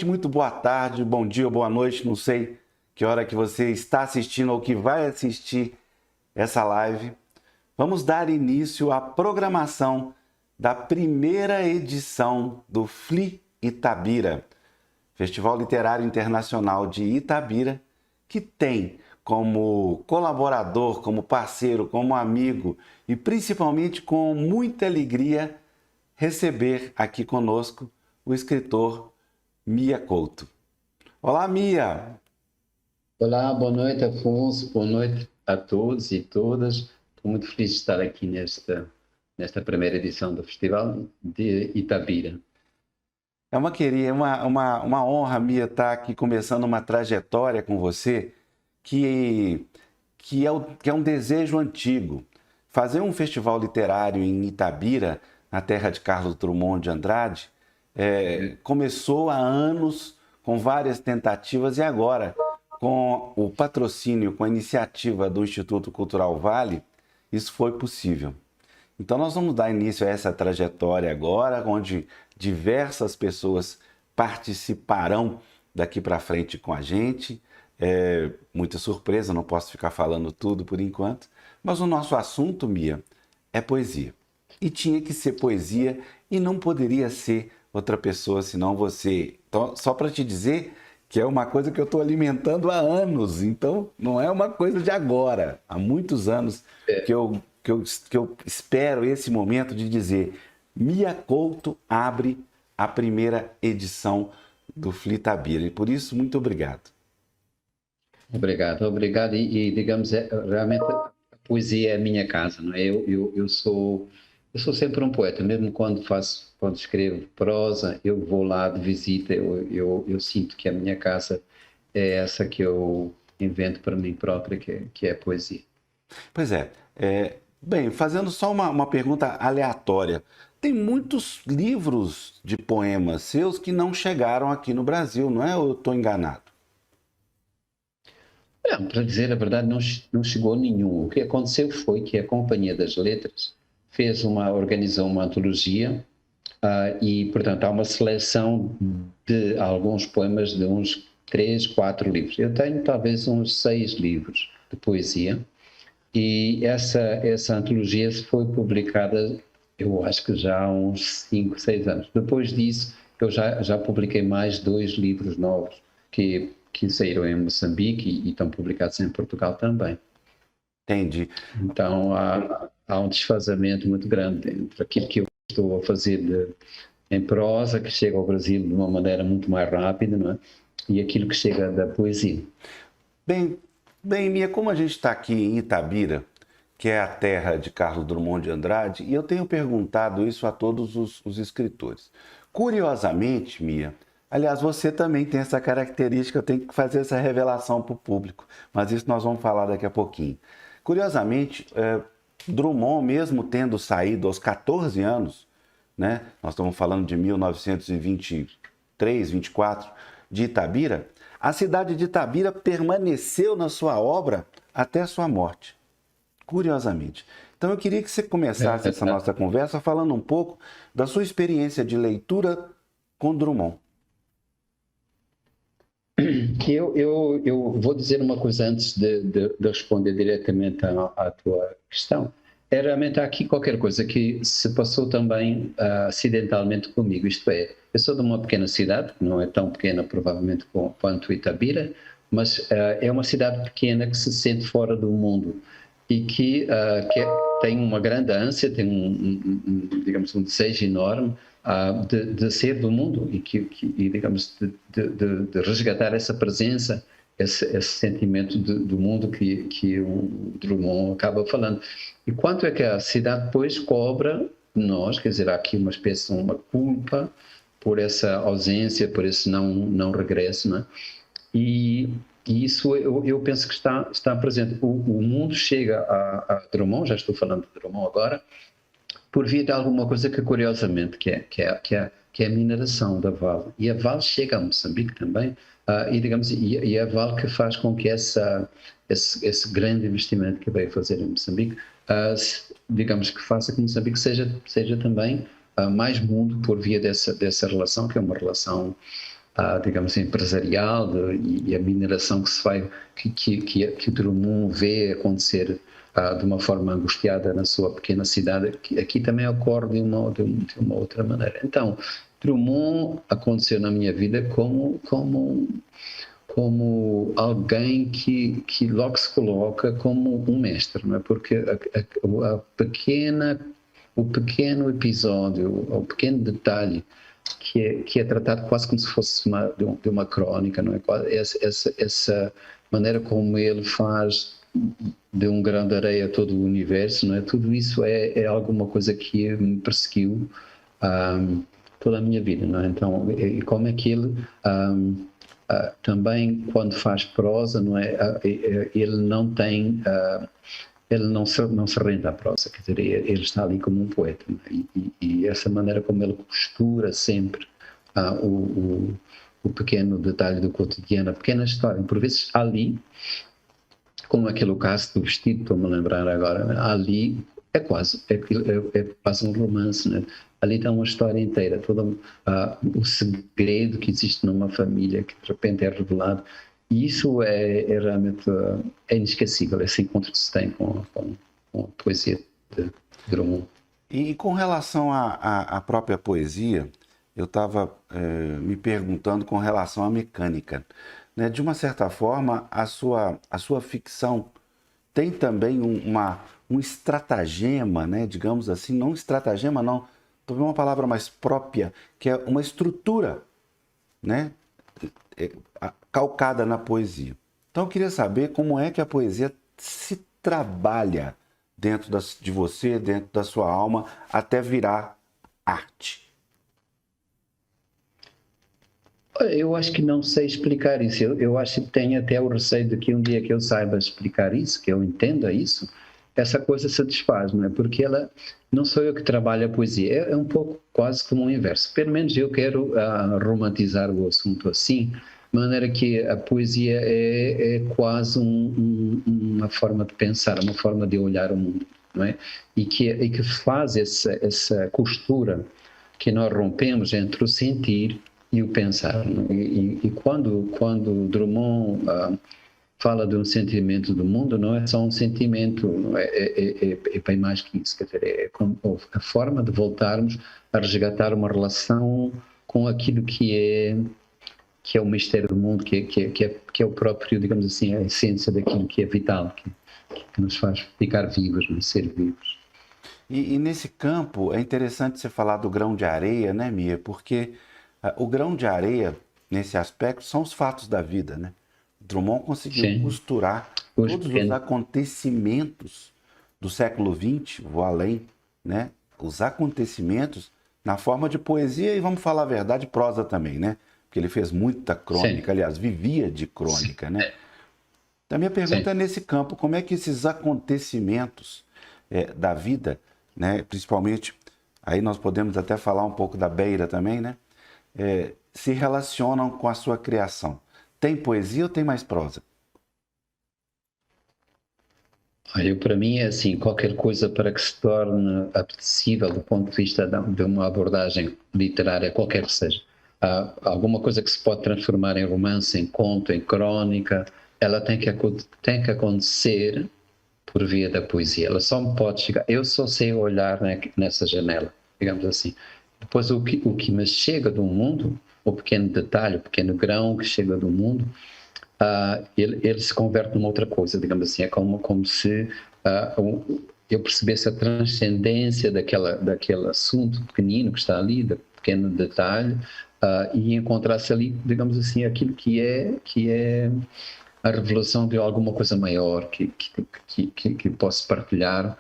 Muito boa tarde, bom dia ou boa noite, não sei que hora que você está assistindo ou que vai assistir essa live. Vamos dar início à programação da primeira edição do FLI Itabira, Festival Literário Internacional de Itabira, que tem como colaborador, como parceiro, como amigo e principalmente com muita alegria receber aqui conosco o escritor Mia Couto. Olá, Mia! Olá, boa noite, Afonso. Boa noite a todos e todas. Estou muito feliz de estar aqui nesta primeira edição do Festival de Itabira. É uma honra, Mia, estar aqui começando uma trajetória com você que é um desejo antigo. Fazer um festival literário em Itabira, na terra de Carlos Drummond de Andrade, começou há anos com várias tentativas e agora, com o patrocínio, com a iniciativa do Instituto Cultural Vale, isso foi possível. Então nós vamos dar início a essa trajetória agora, onde diversas pessoas participarão daqui para frente com a gente. Muita surpresa, não posso ficar falando tudo por enquanto, mas o nosso assunto, Mia, é poesia. E tinha que ser poesia e não poderia ser outra pessoa senão você. Então, só para te dizer que é uma coisa que eu estou alimentando há anos, então não é uma coisa de agora. Há muitos anos que eu espero esse momento de dizer: Mia Couto abre a primeira edição do FLI Itabira. E por isso, muito obrigado. Obrigado. E digamos, realmente a poesia é a minha casa, não é? Eu sou sempre um poeta, mesmo quando escrevo prosa, eu vou lá de visita, eu sinto que a minha casa é essa que eu invento para mim própria, que é a poesia. Pois é. Bem, fazendo só uma pergunta aleatória. Tem muitos livros de poemas seus que não chegaram aqui no Brasil, não é? Ou eu estou enganado? Não, para dizer a verdade, não chegou nenhum. O que aconteceu foi que a Companhia das Letras organizou uma antologia e, portanto, há uma seleção de alguns poemas de uns 3, 4 livros. Eu tenho talvez uns 6 livros de poesia e essa antologia foi publicada, eu acho que já há uns 5, 6 anos. Depois disso, eu já publiquei mais 2 livros novos que saíram em Moçambique e estão publicados em Portugal também. Entendi. Então, há um desfazamento muito grande entre aquilo que eu estou a fazer em prosa, que chega ao Brasil de uma maneira muito mais rápida, não é? E aquilo que chega da poesia. Bem, Mia, como a gente está aqui em Itabira, que é a terra de Carlos Drummond de Andrade, e eu tenho perguntado isso a todos os escritores. Curiosamente, Mia, aliás, você também tem essa característica, eu tenho que fazer essa revelação para o público, mas isso nós vamos falar daqui a pouquinho. Curiosamente, Drummond, mesmo tendo saído aos 14 anos, né, nós estamos falando de 1923, 24, de Itabira, a cidade de Itabira permaneceu na sua obra até a sua morte, curiosamente. Então eu queria que você começasse essa nossa conversa falando um pouco da sua experiência de leitura com Drummond. Eu vou dizer uma coisa antes de responder diretamente à tua questão. Realmente há aqui qualquer coisa que se passou também acidentalmente comigo, isto é, eu sou de uma pequena cidade, que não é tão pequena provavelmente quanto Itabira, mas é uma cidade pequena que se sente fora do mundo e que tem uma grande ânsia, tem digamos, um desejo enorme de ser do mundo e digamos, de resgatar essa presença, esse sentimento do mundo que o Drummond acaba falando. E quanto é que a cidade depois cobra de nós, quer dizer, há aqui uma espécie de uma culpa por essa ausência, por esse não regresso, não é? E isso eu penso que está presente. O mundo chega a Drummond, já estou falando de Drummond agora, por via de alguma coisa que, curiosamente, que é a mineração da Vale. E a Vale chega a Moçambique também, e a Vale que faz com que esse grande investimento que veio fazer em Moçambique, digamos que faça que Moçambique seja também mais mundo por via dessa relação, que é uma relação digamos assim, empresarial e a mineração que se vai, que o Drummond vê acontecer de uma forma angustiada na sua pequena cidade, aqui também ocorre de uma outra maneira. Então, Drummond aconteceu na minha vida como alguém que logo se coloca como um mestre, não é? Porque o pequeno episódio, o pequeno detalhe que é tratado quase como se fosse de uma crónica, não é? Essa maneira como ele faz de um grão de areia todo o universo, não é? Tudo isso é alguma coisa que me perseguiu toda a minha vida, não é? Então, e como é que ele também quando faz prosa, não é? Ele não tem ele não se rende à prosa, quer dizer, ele está ali como um poeta, não é? E essa maneira como ele costura sempre o pequeno detalhe do cotidiano, a pequena história, por vezes ali, como aquele caso do vestido, estou-me a lembrar agora, né? Ali é quase um romance, né? Ali está uma história inteira, todo o segredo que existe numa família que de repente é revelado, e isso é realmente inesquecível, esse encontro que se tem com a poesia de Drummond. E com relação à própria poesia, eu estava me perguntando com relação à mecânica, né? De uma certa forma, a sua ficção tem também um estratagema, né? Digamos assim, não estratagema, não, estou vendo uma palavra mais própria, que é uma estrutura, né? Calcada na poesia. Então eu queria saber como é que a poesia se trabalha dentro de você, dentro da sua alma, até virar arte. Eu acho que não sei explicar isso. Eu acho que tenho até o receio de que um dia que eu saiba explicar isso, que eu entenda isso, essa coisa se desfaz, não é? Porque ela, não sou eu que trabalho a poesia, é um pouco quase como o inverso. Pelo menos eu quero romantizar o assunto assim, de maneira que a poesia é quase uma forma de pensar, uma forma de olhar o mundo, não é? E que faz essa costura que nós rompemos entre o sentir e o pensar. E quando Drummond fala de um sentimento do mundo, não é só um sentimento, é bem mais que isso. Quer dizer, é como a forma de voltarmos a resgatar uma relação com aquilo que é o mistério do mundo, que é o próprio, digamos assim, a essência daquilo que é vital, que nos faz ficar vivos, não é? Ser vivos. E nesse campo é interessante você falar do grão de areia, né, Mia? Porque o grão de areia, nesse aspecto, são os fatos da vida, né? Drummond conseguiu costurar todos os acontecimentos do século XX, vou além, né? Os acontecimentos na forma de poesia e, vamos falar a verdade, prosa também, né? Porque ele fez muita crônica, aliás, vivia de crônica, né? Então, a minha pergunta é nesse campo, como é que esses acontecimentos da vida, né? Principalmente, aí nós podemos até falar um pouco da Beira também, né? Se relacionam com a sua criação. Tem poesia ou tem mais prosa? Olha, para mim é assim, qualquer coisa para que se torne apetecível do ponto de vista de uma abordagem literária, qualquer que seja. Alguma coisa que se pode transformar em romance, em conto, em crónica, ela tem que acontecer por via da poesia. Ela só me pode chegar. Eu só sei olhar nessa janela, digamos assim. Depois, o que me chega do mundo, o pequeno detalhe, o pequeno grão que chega do mundo, ele se converte numa outra coisa, digamos assim. É como se eu percebesse a transcendência daquele assunto pequenino que está ali, do pequeno detalhe, e encontrasse ali, digamos assim, aquilo que é a revelação de alguma coisa maior que posso partilhar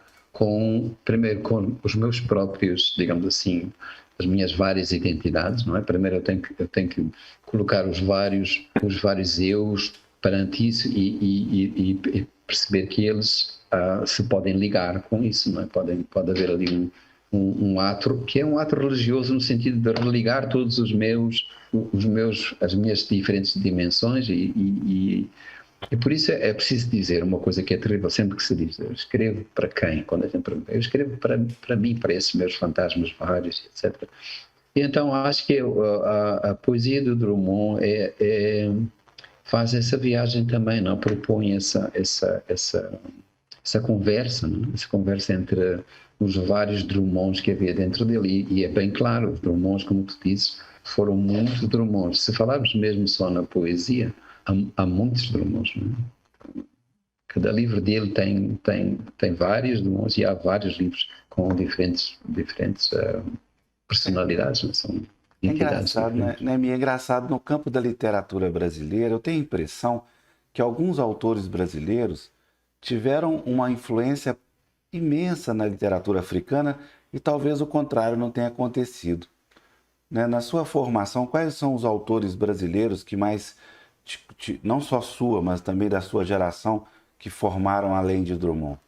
primeiro com os meus próprios, digamos assim, as minhas várias identidades, não é? Primeiro eu tenho que colocar os vários eus perante isso e perceber que eles se podem ligar com isso, não é? Pode haver ali um ato que é um ato religioso no sentido de religar todos as minhas diferentes dimensões e por isso é preciso dizer uma coisa que é terrível sempre que se diz: eu escrevo para quem? Quando a gente pergunta, eu escrevo para mim, para esses meus fantasmas vários, etc. Então, acho que a poesia do Drummond faz essa viagem também, não? Propõe essa conversa, não? Essa conversa entre os vários Drummonds que havia dentro dele. E é bem claro, os Drummonds, como tu dizes, foram muitos Drummonds. Se falarmos mesmo só na poesia, há muitos Drummonds, não é? Cada livro dele tem vários Drummonds e há vários livros com diferentes personalidades, não? São É entidades engraçado, diferentes. né? É engraçado, no campo da literatura brasileira, eu tenho a impressão que alguns autores brasileiros tiveram uma influência imensa na literatura africana e talvez o contrário não tenha acontecido, né? Na sua formação, quais são os autores brasileiros que mais, não só sua, mas também da sua geração, que formaram além de Drummond?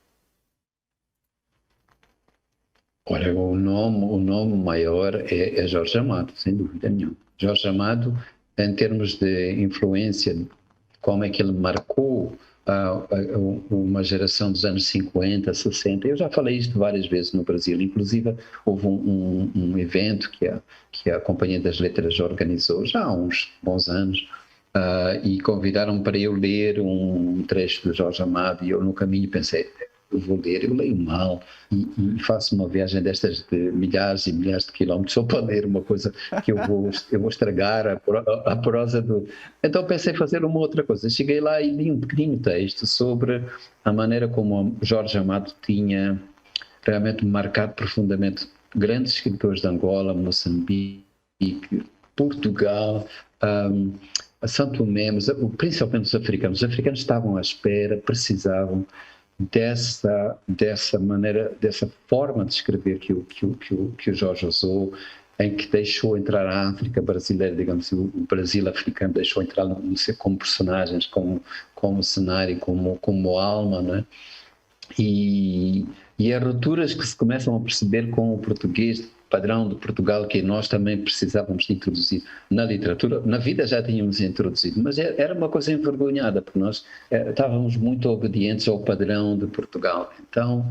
Olha, o nome maior é Jorge Amado, sem dúvida nenhuma. Jorge Amado, em termos de influência, como é que ele marcou uma geração dos anos 50, 60. Eu já falei isto várias vezes no Brasil. Inclusive, houve um evento que a Companhia das Letras organizou já há uns bons anos, e convidaram para eu ler um trecho do Jorge Amado, e eu no caminho pensei, eu vou ler, eu leio mal e faço uma viagem destas de milhares e milhares de quilómetros só para ler uma coisa que eu vou estragar a prosa do... Então pensei fazer uma outra coisa. Cheguei lá e li um pequenino texto sobre a maneira como Jorge Amado tinha realmente marcado profundamente grandes escritores de Angola, Moçambique, Portugal, São Tomé, mas principalmente os africanos. Os africanos estavam à espera, precisavam dessa maneira, dessa forma de escrever que o Jorge usou, em que deixou entrar a África brasileira, digamos assim, o Brasil africano deixou entrar como personagens, como cenário, como alma, né? E as rupturas que se começam a perceber com o português padrão de Portugal, que nós também precisávamos de introduzir na literatura. Na vida já tínhamos introduzido, mas era uma coisa envergonhada, porque nós estávamos muito obedientes ao padrão de Portugal. Então,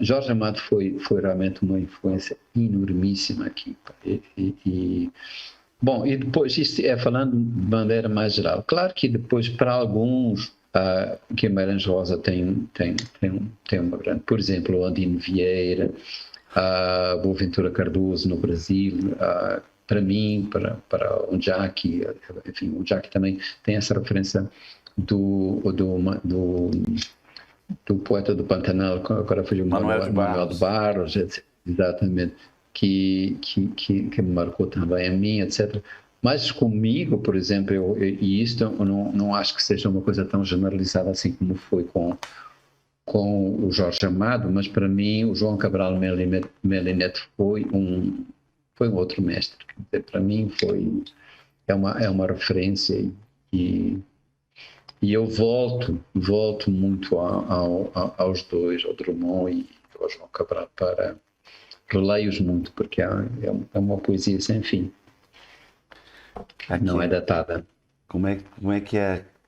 Jorge Amado foi realmente uma influência enormíssima aqui. Bom, e depois, isto é falando de maneira mais geral. Claro que depois, para alguns, Guimarães Rosa tem uma grande... Por exemplo, o Andino Vieira, Boaventura Cardoso no Brasil, para mim, para o Jackie, enfim, o Jackie também tem essa referência do poeta do Pantanal, agora foi o Manuel de Barros, exatamente, que me marcou também a mim, etc. Mas comigo, por exemplo, e isto eu não acho que seja uma coisa tão generalizada assim como foi com o Jorge Amado, mas para mim o João Cabral Melineto foi um outro mestre. Para mim é uma referência e eu volto muito aos dois, ao Drummond e ao João Cabral, para releio-os muito, porque é uma poesia sem fim. Aqui, não é datada. Como é que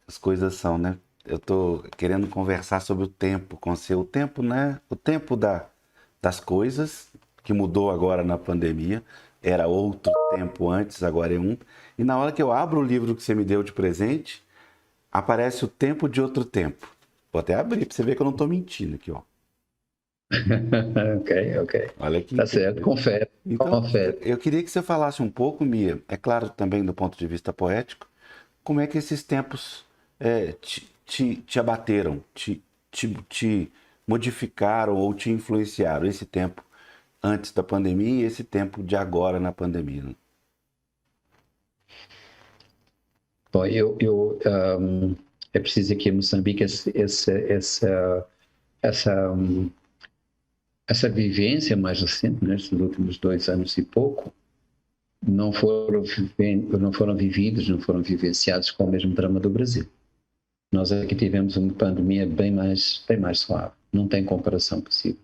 as coisas são, né? Eu estou querendo conversar sobre o tempo com você. O tempo, né? O tempo das coisas, que mudou agora na pandemia. Era outro tempo antes, agora é um. E na hora que eu abro o livro que você me deu de presente, aparece o tempo de outro tempo. Vou até abrir para você ver que eu não estou mentindo aqui, ó. Ok. Olha aqui. Tá certo, confere. Então, confere. Eu queria que você falasse um pouco, Mia, é claro também do ponto de vista poético, como é que esses tempos te abateram, te modificaram ou te influenciaram, esse tempo antes da pandemia e esse tempo de agora na pandemia. Bom, é preciso aqui em Moçambique essa vivência mais recente, nestes últimos 2 anos e pouco, não foram vividos, não foram vivenciados com o mesmo drama do Brasil. Nós aqui tivemos uma pandemia bem mais suave, não tem comparação possível.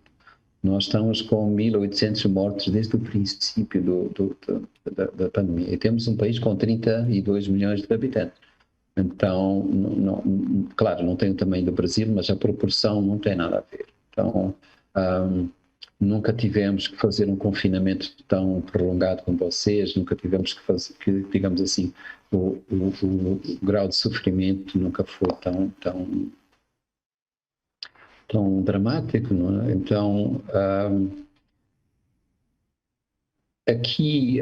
Nós estamos com 1.800 mortos desde o princípio da pandemia. E temos um país com 32 milhões de habitantes. Então, claro, não tem o tamanho do Brasil, mas a proporção não tem nada a ver. Então, nunca tivemos que fazer um confinamento tão prolongado como vocês, nunca tivemos que fazer, que, digamos assim, o grau de sofrimento nunca foi tão dramático, não é? Então, aqui,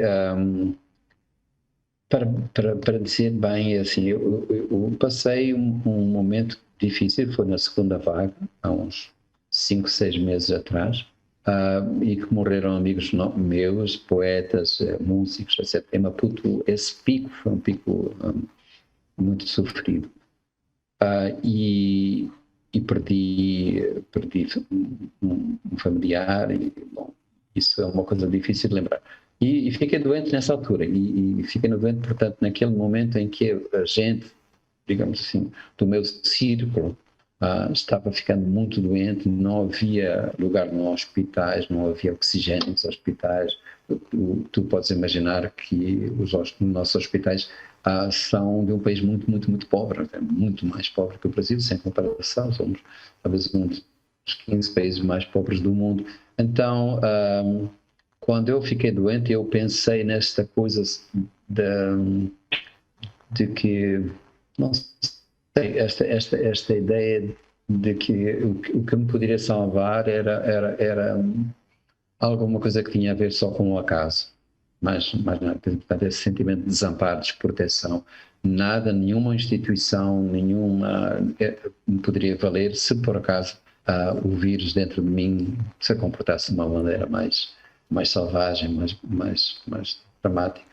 para dizer bem, assim, eu passei um momento difícil, foi na segunda vaga, há uns 5, 6 meses atrás, e que morreram amigos meus, poetas, músicos, etc. Em Maputo, esse pico foi um pico muito sofrido. E perdi um familiar, e, bom, isso é uma coisa difícil de lembrar. E fiquei doente nessa altura, e fiquei doente, portanto, naquele momento em que a gente, digamos assim, do meu círculo, estava ficando muito doente, não havia lugar nos hospitais, não havia oxigênio nos hospitais. Tu podes imaginar que os nossos hospitais são de um país muito, muito, muito pobre, muito mais pobre que o Brasil, sem comparação, somos talvez um dos 15 países mais pobres do mundo. Então, quando eu fiquei doente, eu pensei nesta coisa de que, não sei, esta ideia de que o que me poderia salvar era alguma coisa que tinha a ver só com o acaso. Mas nada, portanto, esse sentimento de desamparo, desproteção, nada, nenhuma instituição, nenhuma me poderia valer se por acaso o vírus dentro de mim se comportasse de uma maneira mais selvagem, mais dramática.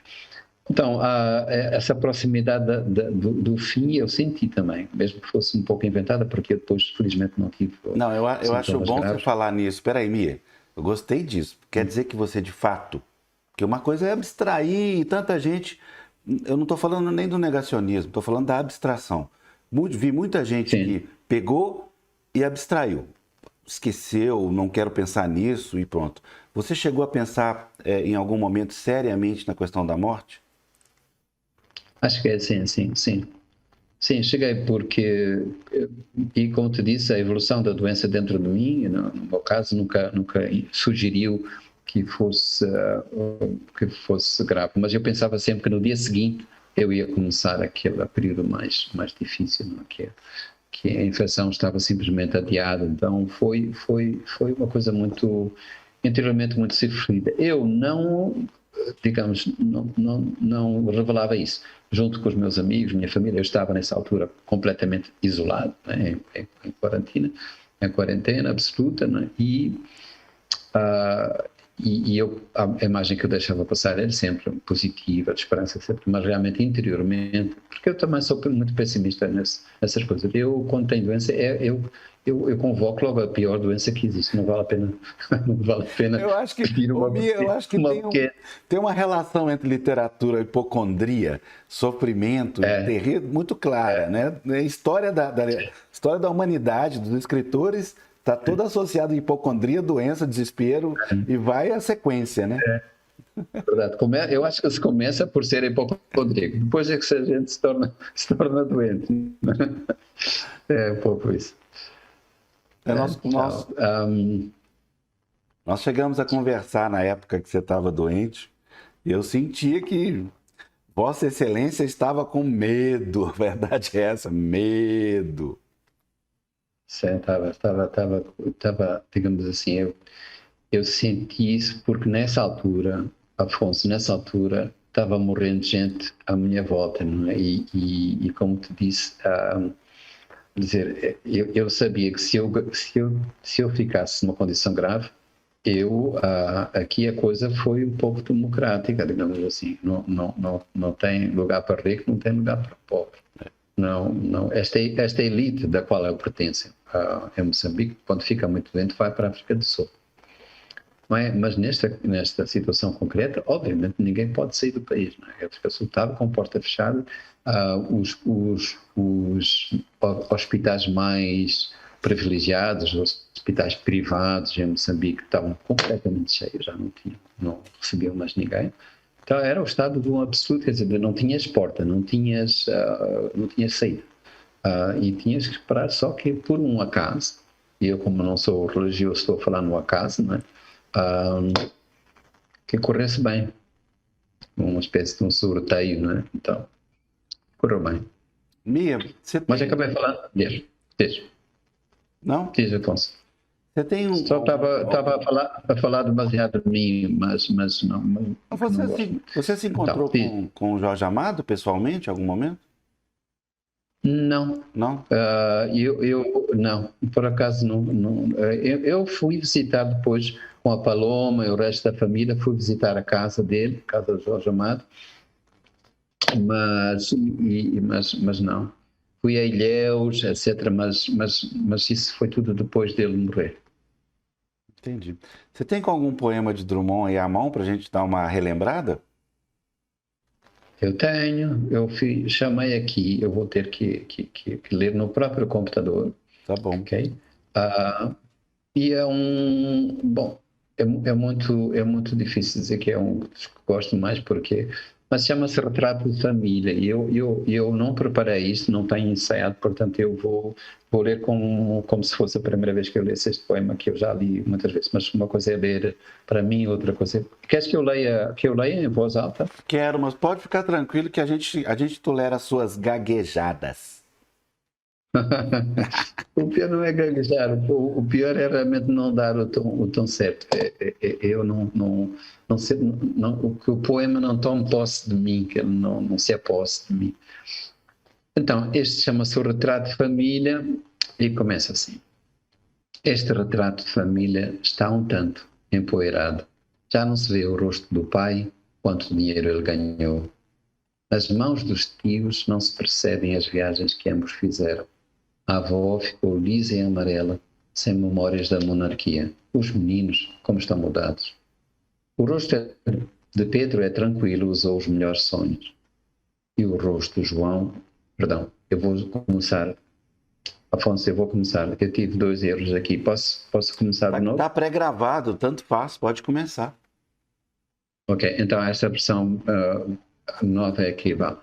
Então, essa proximidade do fim eu senti também, mesmo que fosse um pouco inventada, porque eu depois, felizmente, não tive. Não, eu acho bom graves. você falar nisso. Espera aí, Mia, eu gostei disso. Quer dizer que você, de fato, que uma coisa é abstrair, e tanta gente, eu não estou falando nem do negacionismo, estou falando da abstração. Vi muita gente que pegou e abstraiu, esqueceu, não quero pensar nisso e pronto. Você chegou a pensar em algum momento seriamente na questão da morte? Acho que é sim. Sim, cheguei porque, e como te disse, a evolução da doença dentro de mim, no meu caso, nunca sugeriu que fosse grave, mas eu pensava sempre que no dia seguinte eu ia começar aquele período mais difícil, não é? Que a infecção estava simplesmente adiada. Então foi uma coisa interiormente muito sofrida. Eu não, digamos, não revelava isso. Junto com os meus amigos, minha família, eu estava nessa altura completamente isolado, né? em quarentena absoluta, né? E a imagem que eu deixava passar era sempre positiva, de esperança, sempre, mas realmente interiormente, porque eu também sou muito pessimista nessas coisas. Eu, quando tenho doença, eu convoco logo a pior doença que existe. Não vale a pena. Não vale a pena. Eu acho que, tem uma relação entre literatura, hipocondria, sofrimento, terrível, muito clara, né? A história da humanidade, dos escritores, está toda associada a hipocondria, doença, desespero, e vai a sequência, né? Verdade. Eu acho que se começa por ser hipocondríaco. Depois é que a gente se torna doente. É um pouco isso. Nós chegamos a conversar na época que você estava doente, e eu sentia que Vossa Excelência estava com medo, a verdade é essa, medo. Sim, estava, digamos assim, eu senti isso porque nessa altura, Afonso, estava morrendo gente à minha volta, não é? E como te disse, dizer, eu sabia que se eu ficasse numa condição grave, aqui a coisa foi um pouco democrática, digamos assim. Não tem lugar para rico, não tem lugar para pobre. Não, esta elite da qual eu pertenço em Moçambique, quando fica muito doente, vai para a África do Sul. Não é? Mas nesta situação concreta, obviamente, ninguém pode sair do país. Não é? A África do Sul estava com porta fechada, os hospitais mais privilegiados, os hospitais privados em Moçambique estavam completamente cheios, já não recebiam mais ninguém. Então era o estado de um absoluto, quer dizer, não tinhas porta, não tinhas saída. E tinhas que esperar só que por um acaso, e eu como não sou religioso estou a falar no acaso, não é? ah, que corresse bem, uma espécie de um sorteio, não é? Então, correu bem. Mia, você Mas tem. acabei falando, Não? diz, Afonso. Você tem Só estava a falar demasiado de mim, mas não, que não gosto muito. Você se Então, encontrou diz. com o Jorge Amado pessoalmente em algum momento? Não, Não? não, por acaso não. Eu fui visitar depois com a Paloma e o resto da família, fui visitar a casa dele, a casa do Jorge Amado, mas não. Fui a Ilhéus, etc., mas isso foi tudo depois dele morrer. Entendi. Você tem com algum poema de Drummond aí à mão para a gente dar uma relembrada? Eu tenho, chamei aqui, eu vou ter que ler no próprio computador, Tá bom. ok? E bom, é muito difícil dizer que é um dos que gosto mais, porque, mas chama-se Retrato de Família, e eu não preparei isto, não tenho ensaiado, portanto eu vou ler como se fosse a primeira vez que eu lesse este poema, que eu já li muitas vezes, mas uma coisa é ler para mim, outra coisa é... Queres que eu leia em voz alta? Quero, mas pode ficar tranquilo que a gente tolera as suas gaguejadas. O pior não é gaguejar, o pior é realmente não dar o tom certo. Eu não sei, que o poema não tome posse de mim, que ele não se aposse de mim. Então, este chama-se o Retrato de Família e começa assim. Este retrato de família está um tanto empoeirado. Já não se vê o rosto do pai, quanto dinheiro ele ganhou. Nas mãos dos tios não se percebem as viagens que ambos fizeram. A avó ficou lisa e amarela, sem memórias da monarquia. Os meninos, como estão mudados. O rosto de Pedro é tranquilo, usou os melhores sonhos. E o rosto de João... Perdão, eu vou começar. Afonso, eu vou começar. Eu tive 2 erros aqui. Posso começar de novo? Tá pré-gravado, tanto faz, pode começar. Ok, então esta versão nova é aqui, vá.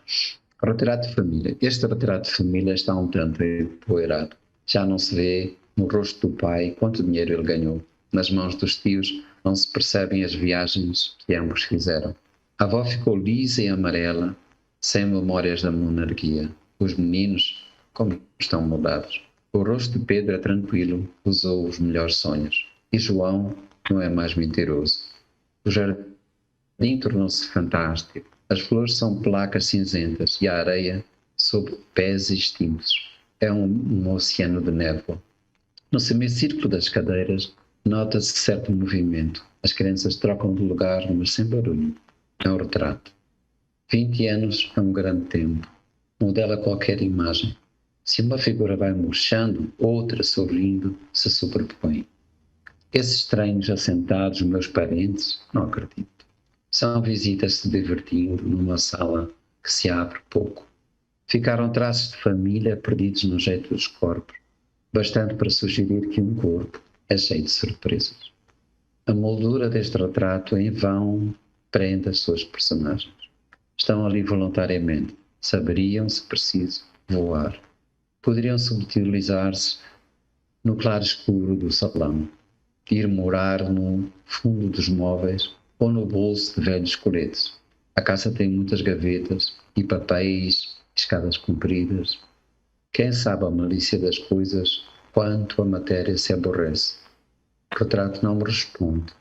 Retrato de família. Este retrato de família está um tanto empoeirado. Já não se vê no rosto do pai quanto dinheiro ele ganhou. Nas mãos dos tios não se percebem as viagens que ambos fizeram. A avó ficou lisa e amarela, sem memórias da monarquia. Os meninos, como estão mudados. O rosto de Pedro é tranquilo, usou os melhores sonhos. E João não é mais mentiroso. O jardim tornou-se fantástico. As flores são placas cinzentas e a areia sob pés extintos. É um oceano de névoa. No semicírculo das cadeiras, nota-se certo movimento. As crianças trocam de lugar, mas sem barulho. É um retrato. 20 anos é um grande tempo. Modela qualquer imagem. Se uma figura vai murchando, outra sorrindo se sobrepõe. Esses estranhos assentados, meus parentes, não acredito. São visitas se divertindo numa sala que se abre pouco. Ficaram traços de família perdidos no jeito dos corpos, bastante para sugerir que um corpo é cheio de surpresas. A moldura deste retrato em vão prende as suas personagens. Estão ali voluntariamente. Saberiam, se preciso, voar. Poderiam subtilizar-se no claro escuro do salão, ir morar no fundo dos móveis ou no bolso de velhos coletes. A casa tem muitas gavetas e papéis, escadas compridas. Quem sabe a malícia das coisas, quanto a matéria se aborrece. O retrato não me responde.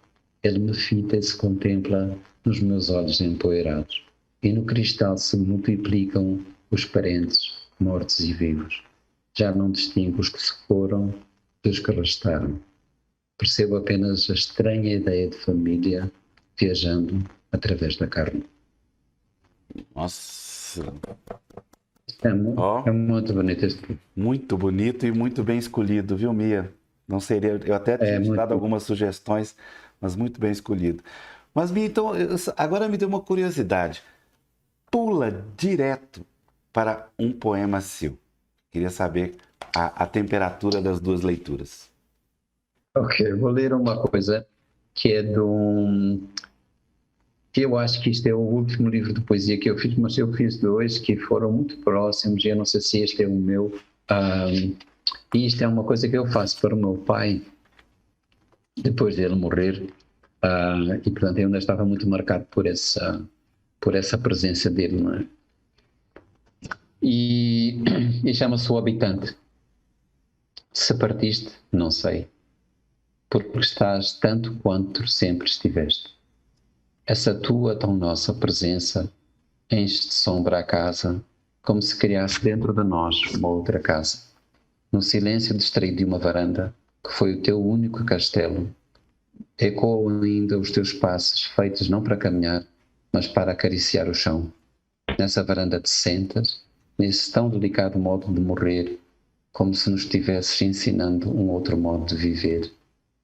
Ele me fita e se contempla nos meus olhos empoeirados. E no cristal se multiplicam os parentes, mortos e vivos. Já não distingo os que se foram dos que restaram. Percebo apenas a estranha ideia de família viajando através da carne. Nossa. É muito bonito este. Muito bonito e muito bem escolhido, viu, Mia? Não seria, eu até tinha te dado algumas sugestões, mas muito bem escolhido. Mas, Mia, então, agora me deu uma curiosidade. Pula direto para um poema seu. Queria saber a temperatura das 2 leituras. Ok, vou ler uma coisa que é eu acho que isto é o último livro de poesia que eu fiz, mas eu fiz 2 que foram muito próximos e eu não sei se este é o meu. E isto é uma coisa que eu faço para o meu pai, depois dele morrer, E portanto eu ainda estava muito marcado por essa presença dele, não é? E chama-se O Habitante. Se partiste, não sei, porque estás tanto quanto sempre estiveste. Essa tua tão nossa presença enche de sombra a casa, como se criasse dentro de nós uma outra casa. No silêncio distraído de uma varanda, que foi o teu único castelo, ecoam ainda os teus passos, feitos não para caminhar, mas para acariciar o chão. Nessa varanda te sentas, nesse tão delicado modo de morrer, como se nos estivesses ensinando um outro modo de viver.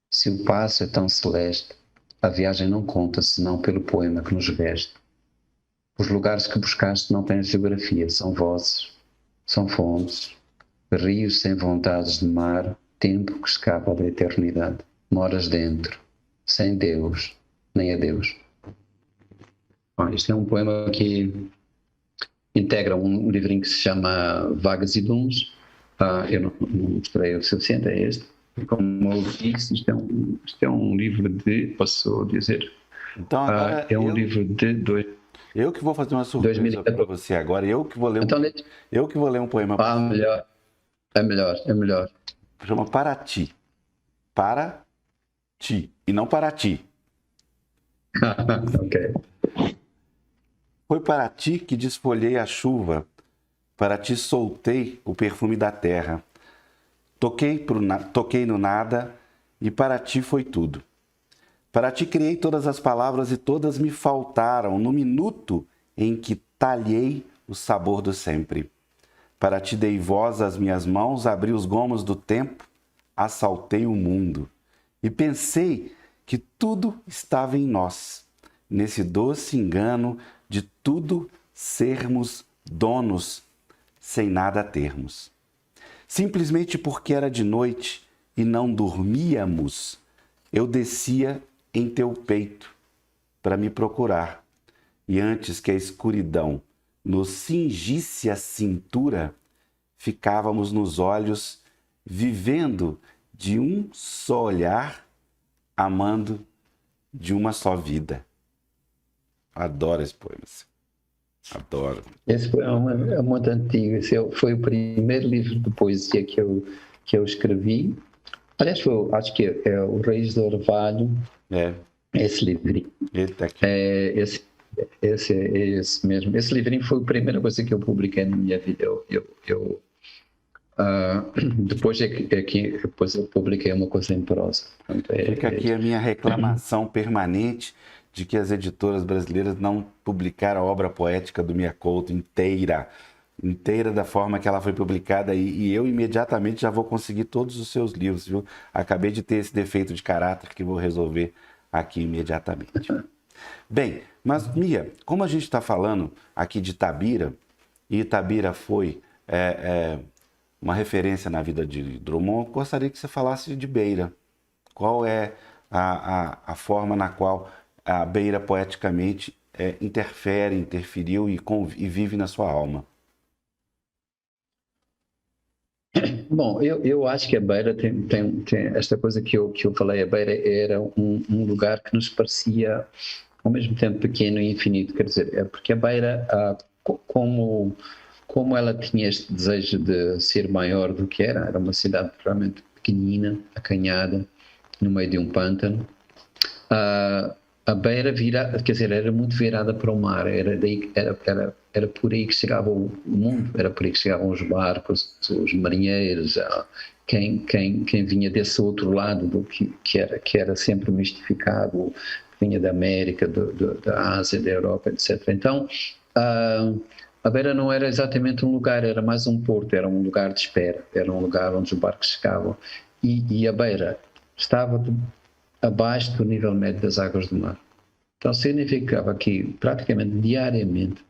Se o passo é tão celeste, a viagem não conta senão pelo poema que nos veste. Os lugares que buscaste não têm geografia, são vozes, são fontes, rios sem vontades de mar, tempo que escapa da eternidade. Moras dentro, sem Deus, nem a Deus. Bom, este é um poema que integra um livrinho que se chama Vagas e Duns. Eu não mostrei o suficiente, é este. Como eu disse, isto é um livro de, posso dizer, Então agora é um livro de eu que vou fazer uma surpresa para você agora. Eu que vou ler eu que vou ler um poema. Melhor. É melhor. Chama Para Ti. Para Ti. E não para ti. Ok. Foi para ti que desfolhei a chuva, para ti soltei o perfume da terra. Toquei no nada e para ti foi tudo. Para ti criei todas as palavras e todas me faltaram no minuto em que talhei o sabor do sempre. Para ti dei voz às minhas mãos, abri os gomos do tempo, assaltei o mundo e pensei que tudo estava em nós, nesse doce engano de tudo sermos donos sem nada termos. Simplesmente porque era de noite e não dormíamos, eu descia em teu peito para me procurar. E antes que a escuridão nos cingisse a cintura, ficávamos nos olhos, vivendo de um só olhar, amando de uma só vida. Adoro esse poema. Adoro. Esse poema é muito antigo. Foi o primeiro livro de poesia que eu escrevi. Aliás, acho que é o Reis do Orvalho. É. Esse livrinho. Ele tá aqui. Esse mesmo. Esse livrinho foi a primeira coisa que eu publiquei na minha vida. Depois depois eu publiquei uma coisa em prosa. Portanto, Fica aqui a minha reclamação permanente de que as editoras brasileiras não publicaram a obra poética do Mia Couto inteira da forma que ela foi publicada, e eu imediatamente já vou conseguir todos os seus livros, viu? Acabei de ter esse defeito de caráter que vou resolver aqui imediatamente. Bem, mas Mia, como a gente está falando aqui de Itabira, e Itabira foi uma referência na vida de Drummond, gostaria que você falasse de Beira. Qual é a forma na qual a Beira poeticamente interferiu e vive na sua alma? Bom, eu acho que a Beira tem esta coisa que eu falei. A Beira era um lugar que nos parecia ao mesmo tempo pequeno e infinito. Quer dizer, porque a Beira, como ela tinha este desejo de ser maior do que era uma cidade realmente pequenina, acanhada, no meio de um pântano. A Beira era muito virada para o mar, era por aí que chegava o mundo, era por aí que chegavam os barcos, os marinheiros, quem vinha desse outro lado do que era sempre mistificado, vinha da América, da Ásia, da Europa, etc. Então, a Beira não era exatamente um lugar, era mais um porto, era um lugar de espera, era um lugar onde os barcos chegavam, e a Beira estava abaixo do nível médio das águas do mar. Então significava que praticamente diariamente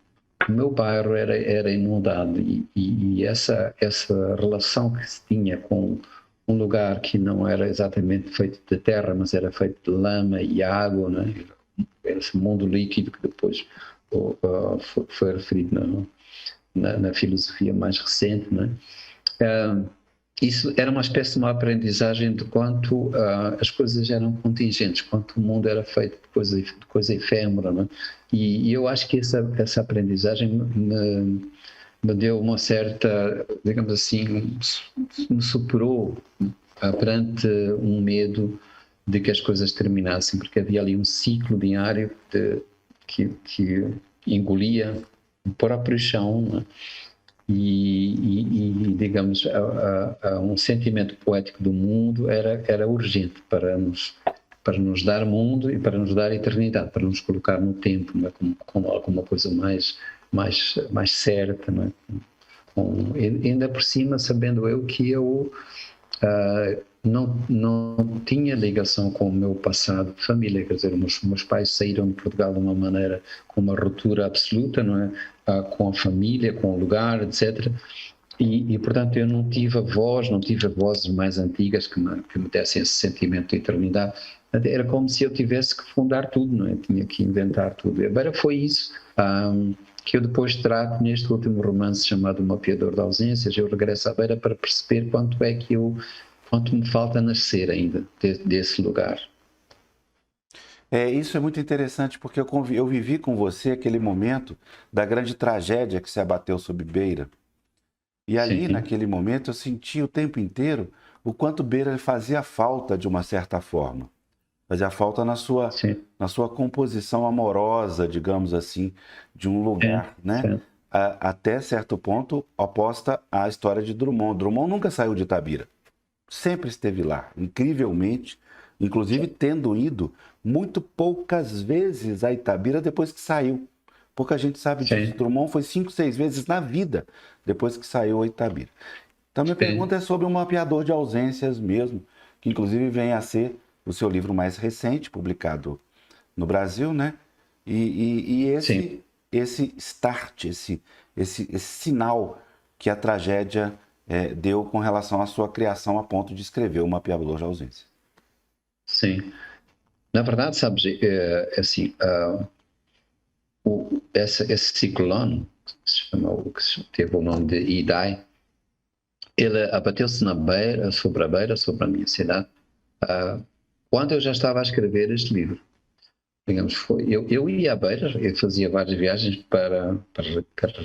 o meu bairro era inundado, e essa relação que se tinha com um lugar que não era exatamente feito de terra, mas era feito de lama e água, né? Esse mundo líquido que depois foi referido na filosofia mais recente, né? isso era uma espécie de uma aprendizagem de quanto as coisas eram contingentes, quanto o mundo era feito de coisa efêmera, não é? E eu acho que essa aprendizagem me deu uma certa, digamos assim, me superou perante um medo de que as coisas terminassem, porque havia ali um ciclo diário que engolia o próprio chão, não é? Digamos, um sentimento poético do mundo era urgente para nos dar mundo e para nos dar eternidade, para nos colocar no tempo, não é? Como alguma coisa mais certa, não é? Ainda por cima, sabendo eu que eu não tinha ligação com o meu passado de família, quer dizer, meus pais saíram de Portugal de uma maneira, com uma ruptura absoluta, não é? Com a família, com o lugar, etc. Portanto, eu não tive avós, não tive vozes mais antigas que me dessem esse sentimento de eternidade. Era como se eu tivesse que fundar tudo, não é? Tinha que inventar tudo. Agora foi isso que eu depois trato neste último romance chamado O Mapeador de Ausências. Eu regresso à Beira para perceber quanto me falta nascer ainda desse lugar. Isso é muito interessante porque eu vivi com você aquele momento da grande tragédia que se abateu sobre Beira. E ali, Sim. naquele momento, eu senti o tempo inteiro o quanto Beira fazia falta de uma certa forma. Fazia falta na sua composição amorosa, digamos assim, de um lugar, né? Até certo ponto, oposta à história de Drummond. Drummond nunca saiu de Itabira. Sempre esteve lá, incrivelmente, inclusive tendo ido muito poucas vezes a Itabira depois que saiu. Pouca gente sabe disso. Drummond foi 5, 6 vezes na vida depois que saiu a Itabira. Então, minha pergunta é sobre o Mapeador de Ausências mesmo, que inclusive vem a ser o seu livro mais recente, publicado no Brasil, né? E esse start, esse sinal que a tragédia deu com relação à sua criação a ponto de escrever o Mapeador de Ausências. Sim. Na verdade, sabes, assim, esse ciclone, que teve o nome de Idai, ele abateu-se sobre a minha cidade, quando eu já estava a escrever este livro. Digamos, eu ia à Beira, eu fazia várias viagens para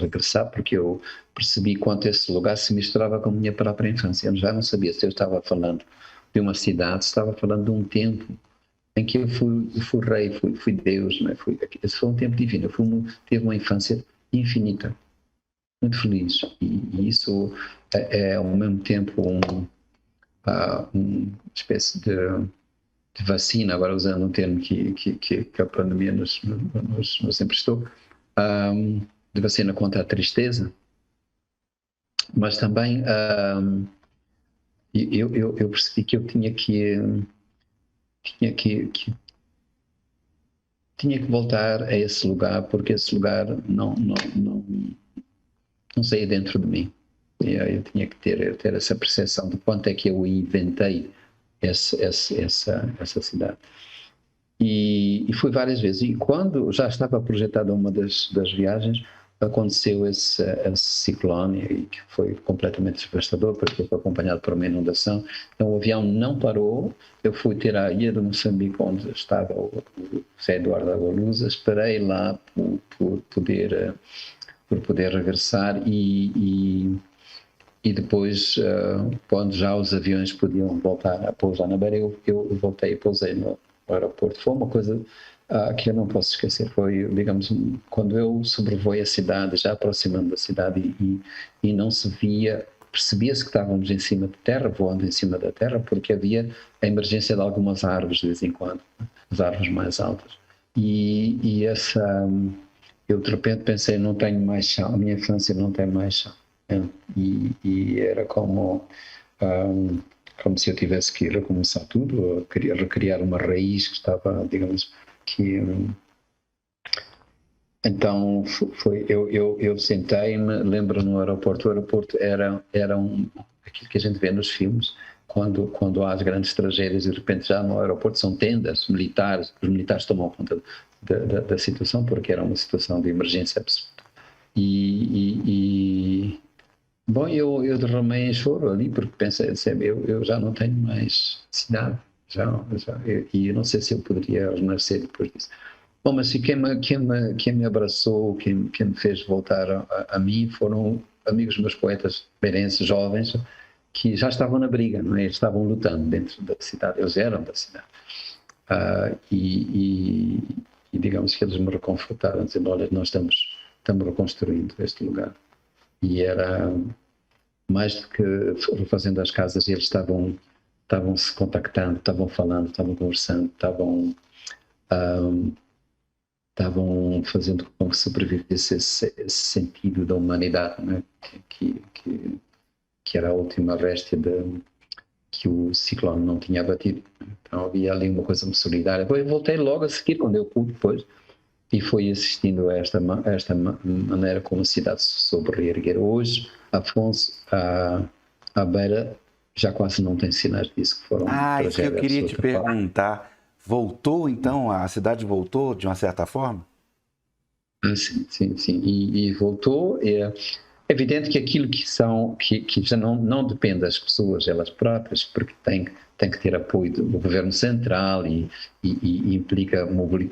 regressar, porque eu percebi quanto esse lugar se misturava com a minha própria infância. Eu já não sabia se eu estava falando de uma cidade, se estava falando de um tempo em que eu fui rei, fui Deus, não é? Esse foi um tempo divino. Tive uma infância infinita, muito feliz. E isso é ao mesmo tempo uma espécie de vacina, agora usando um termo que a pandemia nos emprestou, de vacina contra a tristeza, mas também eu percebi que eu tinha que voltar a esse lugar, porque esse lugar não saía dentro de mim. Eu tinha que ter essa percepção de quanto é que eu inventei essa cidade. E fui várias vezes. E quando já estava projetada uma das viagens, aconteceu esse ciclone, e que foi completamente devastador, porque foi acompanhado por uma inundação. Então o avião não parou. Eu fui ter a ilha de Moçambique, onde estava o José Eduardo Agualusa. Esperei lá por poder regressar e depois, quando já os aviões podiam voltar a pousar na Beira, eu voltei e pousei no aeroporto. Foi uma coisa que eu não posso esquecer. Foi, digamos, quando eu sobrevoei a cidade, já aproximando da cidade e não se via, percebia-se que estávamos em cima de terra, voando em cima da terra, porque havia a emergência de algumas árvores de vez em quando, as árvores mais altas. Eu de repente pensei, não tenho mais chão, a minha infância não tem mais chão. E era como se eu tivesse que recomeçar tudo, queria recriar uma raiz que estava, digamos, que... Então, eu sentei-me, lembro no aeroporto, o aeroporto era aquilo que a gente vê nos filmes, quando há as grandes tragédias e de repente já no aeroporto são tendas militares, os militares tomam conta da situação porque era uma situação de emergência absoluta. Bom, eu derramei em choro ali, porque pensei, sabe, eu já não tenho mais cidade, e eu não sei se eu poderia renascer depois disso. Bom, mas quem me abraçou, quem me fez voltar a mim foram amigos meus poetas beirenses, jovens, que já estavam na briga, não é? Eles estavam lutando dentro da cidade, eles eram da cidade. Ah, e digamos que eles me reconfortaram, dizendo, olha, nós estamos reconstruindo este lugar. E era mais do que refazendo as casas, eles estavam se contactando, estavam falando, estavam conversando, estavam fazendo com que sobrevivesse esse sentido da humanidade, né? Que era a última réstia que o ciclone não tinha abatido. Então havia ali uma coisa solidária. Depois voltei logo a seguir, quando eu pude depois, e fui assistindo a esta maneira como a cidade se soube reerguer. Hoje, Afonso, à beira, já quase não tem sinais disso, que foram Isso que eu tragédia queria te absoluta. perguntar. Voltou, então? A cidade voltou de uma certa forma? Sim, sim, sim. E voltou. É evidente que aquilo que já não depende das pessoas, elas próprias, porque tem que ter apoio do governo central e implica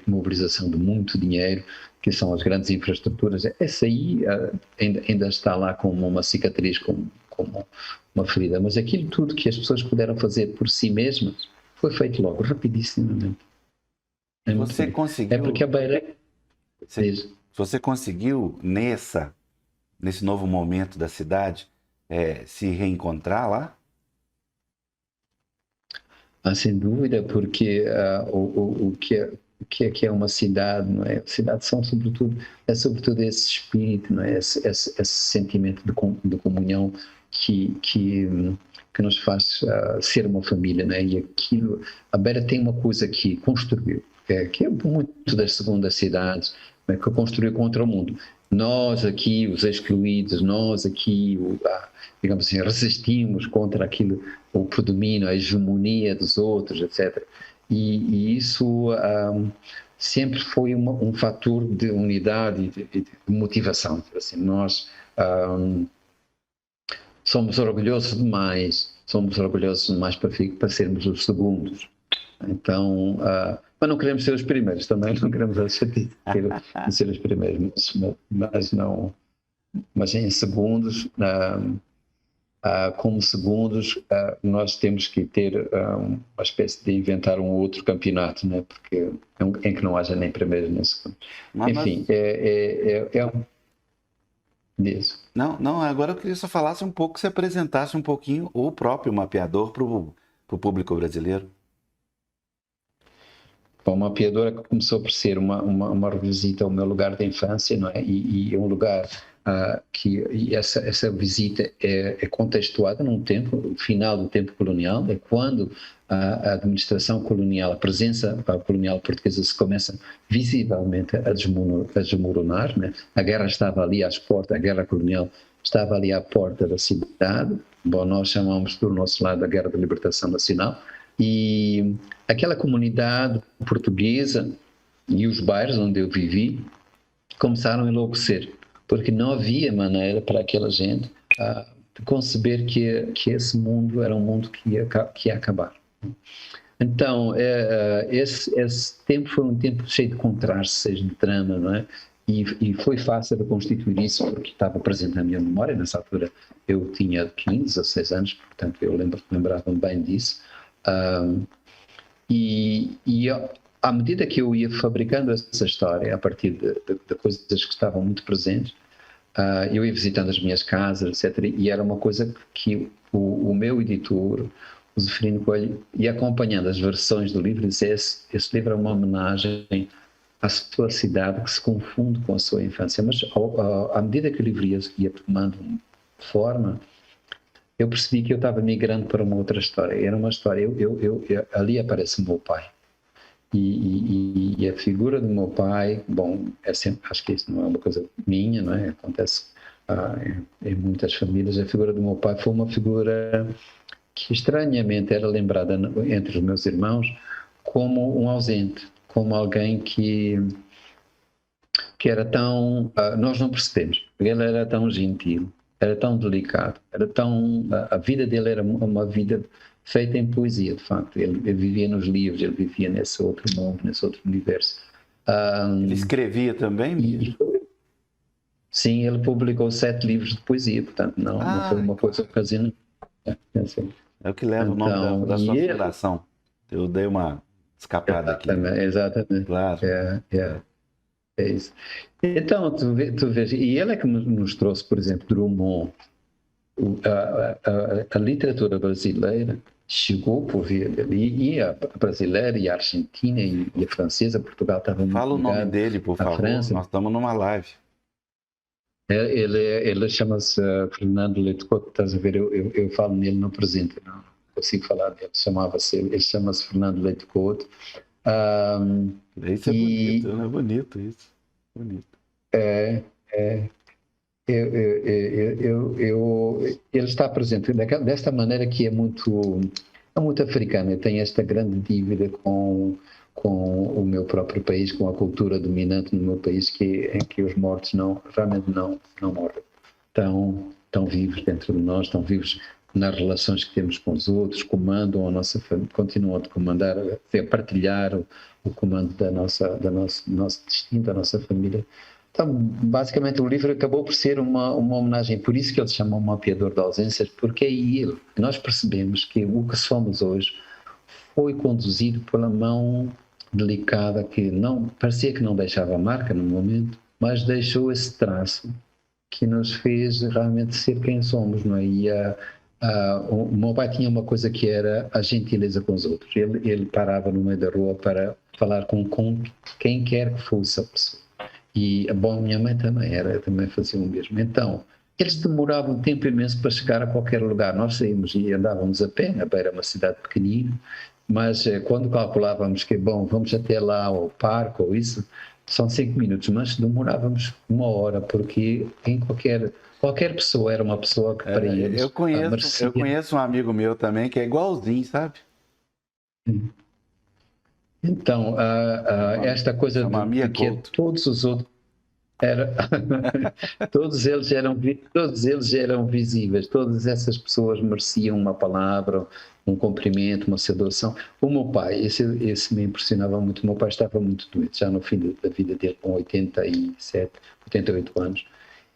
mobilização de muito dinheiro, que são as grandes infraestruturas. Essa aí ainda está lá como uma cicatriz, como uma ferida. Mas aquilo tudo que as pessoas puderam fazer por si mesmas foi feito logo, rapidíssimamente. E É muito você bem. É porque conseguiu, a Beira você, diz. você conseguiu nesse novo momento da cidade, se reencontrar lá? Sem dúvida, porque o que é uma cidade, não é? Cidades são sobretudo esse espírito, não é? Esse sentimento de comunhão que nos faz ser uma família, não é? E aquilo, a Beira tem uma coisa que construiu, que é muito das segundas cidades, não é? Que construiu contra o mundo. Nós aqui, os excluídos, nós aqui, digamos assim, resistimos contra aquilo, o predomínio, a hegemonia dos outros, etc. E isso sempre foi um fator de unidade e de motivação. Assim, nós somos orgulhosos demais para sermos os segundos. Então, mas não queremos ser os primeiros também, não queremos a chatice de ser os primeiros, mas não, mas em segundos, como segundos, nós temos que ter uma espécie de inventar um outro campeonato, né? Porque em que não haja nem primeiro nem segundo. Mas Enfim, nós, é um disso. não, não, agora eu queria só falasse um pouco, se apresentasse um pouquinho o próprio mapeador para o público brasileiro. Bom, uma mapeadora que começou por ser uma revisita ao meu lugar de infância, não é? E é um lugar que essa visita é contextuada num tempo, final do tempo colonial, é quando a administração colonial, a presença colonial portuguesa se começa visivelmente a desmoronar, né? A guerra estava ali às portas, a guerra colonial estava ali à porta da cidade. Bom, nós chamamos do nosso lado a Guerra de Libertação Nacional, e aquela comunidade portuguesa e os bairros onde eu vivi começaram a enlouquecer, porque não havia maneira para aquela gente de conceber que esse mundo era um mundo que ia acabar. Então, esse tempo foi um tempo cheio de contrastes, de drama, não é? E foi fácil de constituir isso, porque estava presente na minha memória. Nessa altura eu tinha 15, 16 anos, portanto eu lembrava-me bem disso. E à medida que eu ia fabricando essa história, a partir de coisas que estavam muito presentes, eu ia visitando as minhas casas, etc. E era uma coisa que o meu editor, o Zeferino Coelho, ia acompanhando as versões do livro e dizia: esse livro é uma homenagem à sua cidade que se confunde com a sua infância. Mas à medida que o livro ia tomando forma, eu percebi que eu estava migrando para uma outra história. Era uma história, ali aparece o meu pai. E a figura do meu pai, bom, acho que isso não é uma coisa minha, não é? Acontece em muitas famílias. A figura do meu pai foi uma figura que estranhamente era lembrada entre os meus irmãos como um ausente, como alguém que era tão... nós não percebemos. Ele era tão gentil, era tão delicado, era tão, a vida dele era uma vida feita em poesia, de facto. Ele vivia nos livros, ele vivia nesse outro mundo, nesse outro universo. Ele escrevia também, Mia? Sim, ele publicou 7 livros de poesia, portanto, não foi uma coisa ocasional. Assim. É o que leva o nome da sua fundação. Eu dei uma escapada aqui. Exatamente. Claro. É isso. Então, tu vês, e ele é que nos trouxe, por exemplo, Drummond. A literatura brasileira chegou por via dele, e a brasileira, e a argentina, e a francesa, Portugal estava muito ligado. Fala o nome dele, por favor, França. Nós estamos numa live. Ele chama-se Fernando Letouat, estás a ver, eu falo nele no presente, não consigo falar dele, ele chama-se Fernando Letouat. Isso é bonito, não é bonito isso, bonito. Ele está presente desta maneira que é muito africano. Eu tenho esta grande dívida com o meu próprio país, com a cultura dominante no meu país, em que os mortos realmente não morrem. Estão vivos dentro de nós, estão vivos nas relações que temos com os outros, comandam a nossa família, continuam a comandar, a partilhar o comando do nosso destino, da nossa família. Então, basicamente, o livro acabou por ser uma homenagem, por isso que ele se chama O Mapeador de Ausências, porque aí nós percebemos que o que somos hoje foi conduzido pela mão delicada que parecia que não deixava marca no momento, mas deixou esse traço que nos fez realmente ser quem somos, não é? E o meu pai tinha uma coisa que era a gentileza com os outros. Ele parava no meio da rua para falar com quem quer que fosse a pessoa. E minha mãe também fazia o mesmo. Então, eles demoravam um tempo imenso para chegar a qualquer lugar. Nós saímos e andávamos a pé, a beira uma cidade pequenina, mas quando calculávamos que, vamos até lá ao parque ou isso, são 5 minutos, mas demorávamos 1 hora, porque em qualquer pessoa era uma pessoa que para eles eu conheço um amigo meu também que é igualzinho, sabe? Então, esta coisa de que todos os outros todos eles eram visíveis, todas essas pessoas mereciam uma palavra, um cumprimento, uma saudação. O meu pai, esse me impressionava muito. O meu pai estava muito doente, já no fim da vida dele, com 87, 88 anos,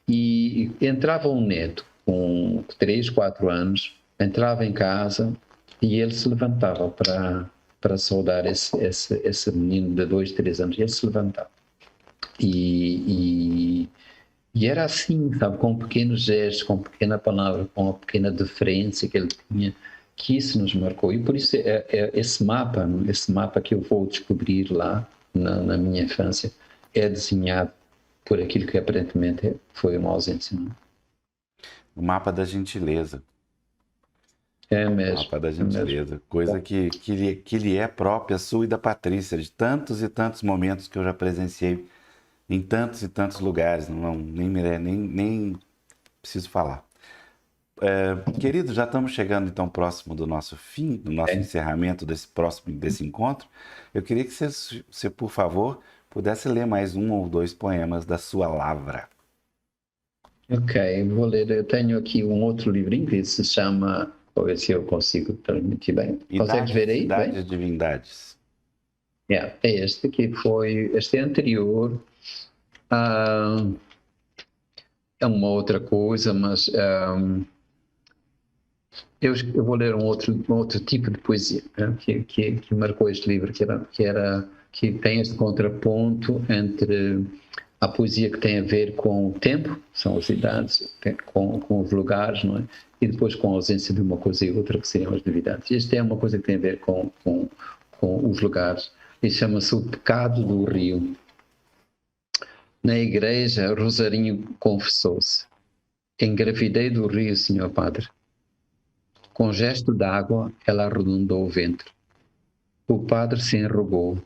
e entrava um neto com 3, 4 anos, entrava em casa e ele se levantava para saudar esse menino de 2, 3 anos. Ele se levantava. E era assim, sabe, com pequenos gestos, com pequena palavra, com a pequena deferência que ele tinha, que isso nos marcou. E por isso esse mapa que eu vou descobrir lá na minha infância é desenhado por aquilo que aparentemente foi uma ausência. Não? O mapa da gentileza. É mesmo. O mapa da gentileza. Coisa que lhe é própria, sua e da Patrícia, de tantos e tantos momentos que eu já presenciei em tantos e tantos lugares, nem preciso falar. Querido, já estamos chegando então próximo do nosso fim, do nosso encerramento desse encontro. Eu queria que você, por favor, pudesse ler mais 1 ou 2 poemas da sua lavra. Ok, vou ler. Eu tenho aqui um outro livrinho que se chama, vou ver se eu consigo transmitir bem. Consegues ver aí? Idades e Divindades. É este que este é anterior. É uma outra coisa, mas eu vou ler um outro tipo de poesia, né, que marcou este livro, que tem este contraponto entre a poesia que tem a ver com o tempo, são as idades, com os lugares, não é? E depois com a ausência de uma coisa e outra, que seriam as divindades. Este é uma coisa que tem a ver com os lugares, e chama-se O Pecado do Rio. Na igreja, Rosarinho confessou-se: engravidei do rio, senhor padre. Com gesto d'água, ela arredondou o ventre. O padre se enrugou,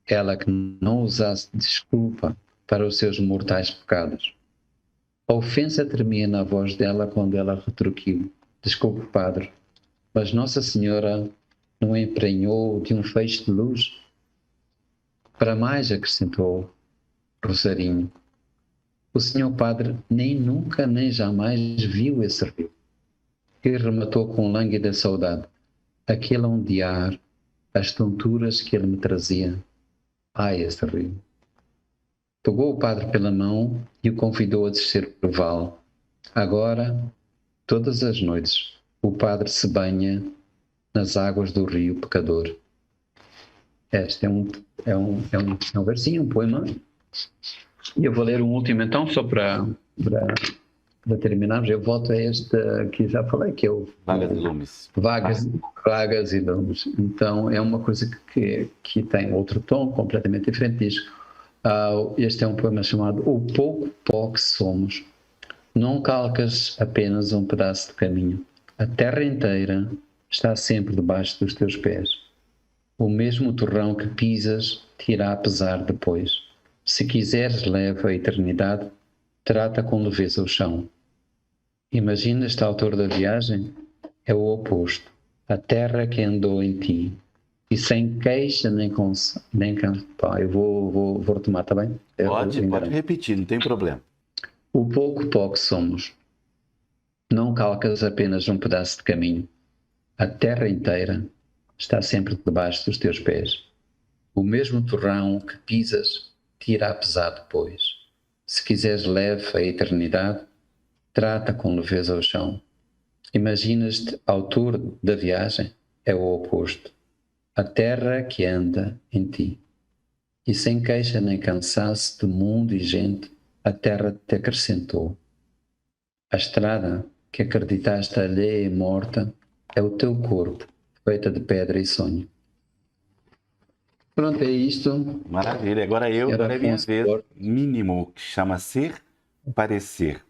ela que não usasse desculpa para os seus mortais pecados. A ofensa tremia na voz dela quando ela retruquiu: desculpe, padre, mas Nossa Senhora não emprenhou de um feixe de luz? Para mais, acrescentou Rosarinho, O senhor padre nem nunca, nem jamais viu esse rio. E rematou com lânguida saudade. Aquele ondear, as tonturas que ele me trazia. Ai, esse rio. Pegou o padre pela mão e o convidou a descer o vale. Agora, todas as noites, o padre se banha nas águas do rio Pecador. Este é um versinho, um poema. E eu vou ler um último então, só para terminarmos. Eu volto a este que já falei, que é o Vagas e Lumes. Vagas e Lumes. Então é uma coisa que tem outro tom completamente diferente. Diz, este é um poema chamado O Pouco Pó que Somos. Não calcas apenas um pedaço de caminho. A terra inteira está sempre debaixo dos teus pés. O mesmo torrão que pisas te irá pesar depois. Se quiseres, leva a eternidade, trata com leveza o chão. Imagina este autor da viagem? É o oposto. A terra que andou em ti. E sem queixa nem canso. Eu vou retomar, está bem? Pode repetir, não tem problema. O pouco pó que somos. Não calcas apenas um pedaço de caminho. A terra inteira está sempre debaixo dos teus pés. O mesmo torrão que pisas te irá pesar depois. Se quiseres, leve a eternidade, trata com leveza o chão. Imaginas-te autor da viagem? É o oposto. A terra que anda em ti. E sem queixa nem cansaço de mundo e gente, a terra te acrescentou. A estrada que acreditaste alheia e morta é o teu corpo, feita de pedra e sonho. Pronto, é isto. Maravilha. Agora é minha vez. Mínimo, que chama ser, parecer.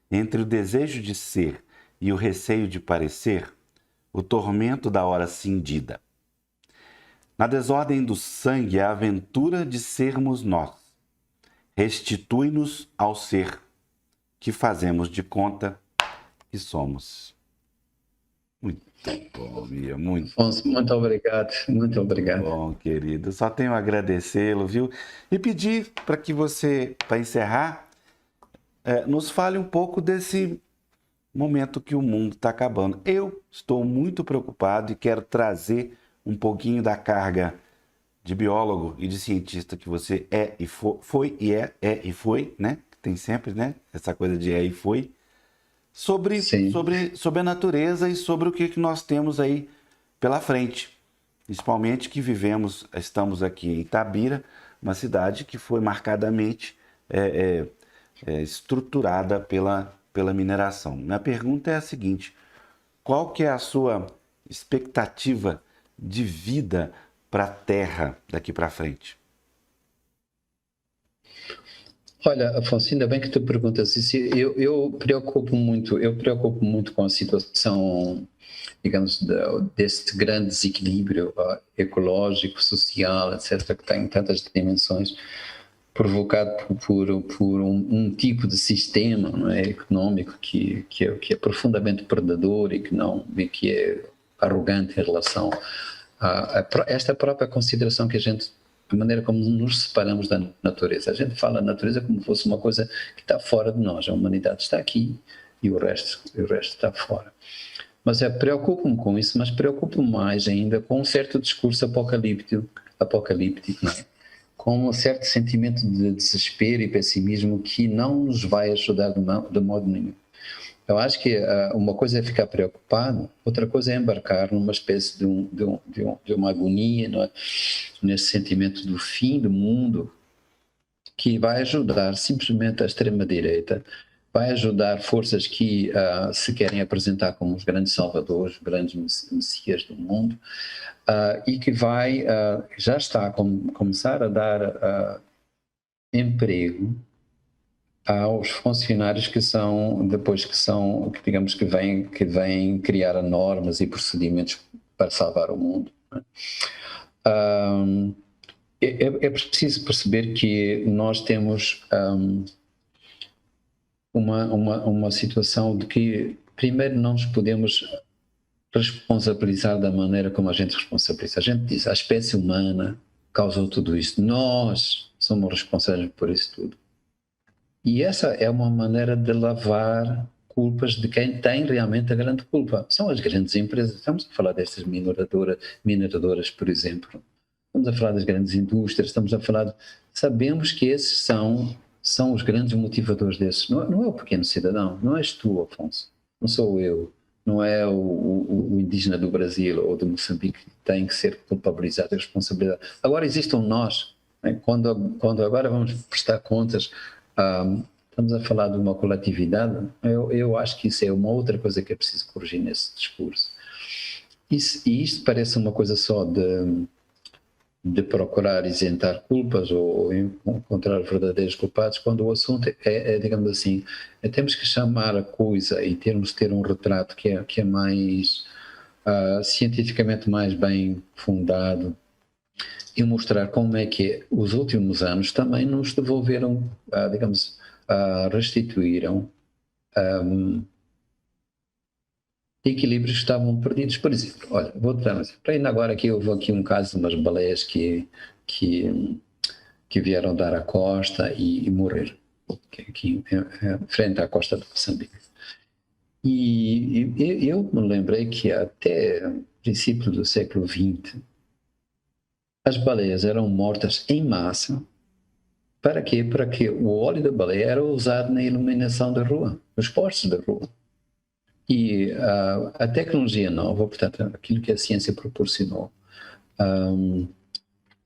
Entre o desejo de ser e o receio de parecer, o tormento da hora cindida. Na desordem do sangue, a aventura de sermos nós. Restitui-nos ao ser, que fazemos de conta que somos. Muito bom, Mia, muito. Afonso, muito obrigado, muito obrigado. Bom, querido, só tenho a agradecê-lo, viu? E pedir para que você, para encerrar, nos fale um pouco desse momento que o mundo está acabando. Eu estou muito preocupado e quero trazer um pouquinho da carga de biólogo e de cientista que você é e foi e é e foi, né? Tem sempre, né? Essa coisa de é e foi. Sobre a natureza e sobre o que nós temos aí pela frente. Principalmente que estamos aqui em Itabira, uma cidade que foi marcadamente estruturada pela mineração. Minha pergunta é a seguinte: qual que é a sua expectativa de vida para a Terra daqui para frente? Olha, Afonso, ainda bem que tu perguntas isso. Eu preocupo muito com a situação, digamos, deste grande desequilíbrio ecológico, social, etc., que tem tantas dimensões, provocado por um tipo de sistema, não é, económico que é profundamente predador e que é arrogante em relação a esta própria consideração que a maneira como nos separamos da natureza. A gente fala da natureza como se fosse uma coisa que está fora de nós. A humanidade está aqui e o resto está fora. Mas preocupo-me com isso, mas preocupo-me mais ainda com um certo discurso apocalíptico, não é? Com um certo sentimento de desespero e pessimismo que não nos vai ajudar de modo nenhum. Eu acho que uma coisa é ficar preocupado, outra coisa é embarcar numa espécie de uma agonia, não é? Nesse sentimento do fim do mundo, que vai ajudar simplesmente a extrema-direita, vai ajudar forças que se querem apresentar como os grandes salvadores, os grandes messias do mundo, e que já está a começar a dar emprego aos funcionários que vêm criar normas e procedimentos para salvar o mundo. É preciso perceber que nós temos uma situação de que, primeiro, não nos podemos responsabilizar da maneira como a gente responsabiliza. A gente diz, a espécie humana causou tudo isso. Nós somos responsáveis por isso tudo. E essa é uma maneira de lavar culpas de quem tem realmente a grande culpa. São as grandes empresas. Estamos a falar destas mineradoras, por exemplo. Estamos a falar das grandes indústrias, estamos a falar... Sabemos que esses são os grandes motivadores desses. Não é o pequeno cidadão, não és tu, Afonso, não sou eu, não é o indígena do Brasil ou de Moçambique que tem que ser culpabilizado e responsabilizado. Agora existam nós, né? Quando agora vamos prestar contas, estamos a falar de uma coletividade, eu acho que isso é uma outra coisa que é preciso corrigir nesse discurso. E isto parece uma coisa só de procurar isentar culpas ou encontrar verdadeiros culpados, quando o assunto digamos assim, temos que chamar a coisa e termos de ter um retrato que é mais cientificamente mais bem fundado e mostrar como é que os últimos anos também nos devolveram, digamos, restituíram equilíbrios que estavam perdidos. Por exemplo, olha, vou dar um exemplo. Ainda agora aqui houve aqui um caso de umas baleias que vieram dar à costa e morreram, aqui frente à costa de Moçambique. E eu me lembrei que até princípio do século XX, as baleias eram mortas em massa. Para quê? Para que o óleo da baleia era usado na iluminação da rua, nos postes da rua. E a tecnologia nova, portanto, aquilo que a ciência proporcionou,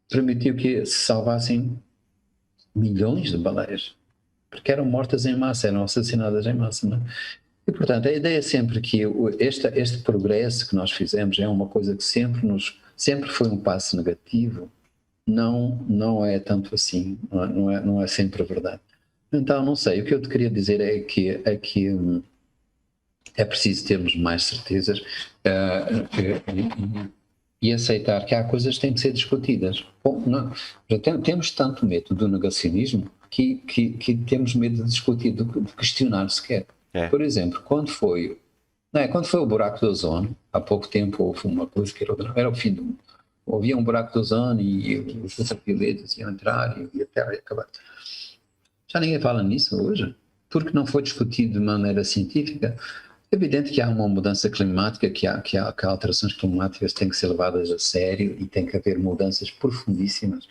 permitiu que se salvassem milhões de baleias, porque eram mortas em massa, eram assassinadas em massa, não é? E, portanto, a ideia é sempre que este progresso que nós fizemos é uma coisa que sempre foi um passo negativo, não é tanto assim, não é sempre a verdade. Então, não sei, o que eu te queria dizer é que é preciso termos mais certezas e aceitar que há coisas que têm que ser discutidas. Bom, temos tanto medo do negacionismo que temos medo de discutir, de questionar sequer. Por exemplo, quando foi o buraco do ozono, há pouco tempo houve uma coisa que era o fim do mundo. Havia um buraco do ozono e os ultravioletas iam entrar e a Terra ia acabar. Já ninguém fala nisso hoje, porque não foi discutido de maneira científica. É evidente que há uma mudança climática, que alterações climáticas têm que ser levadas a sério e tem que haver mudanças profundíssimas,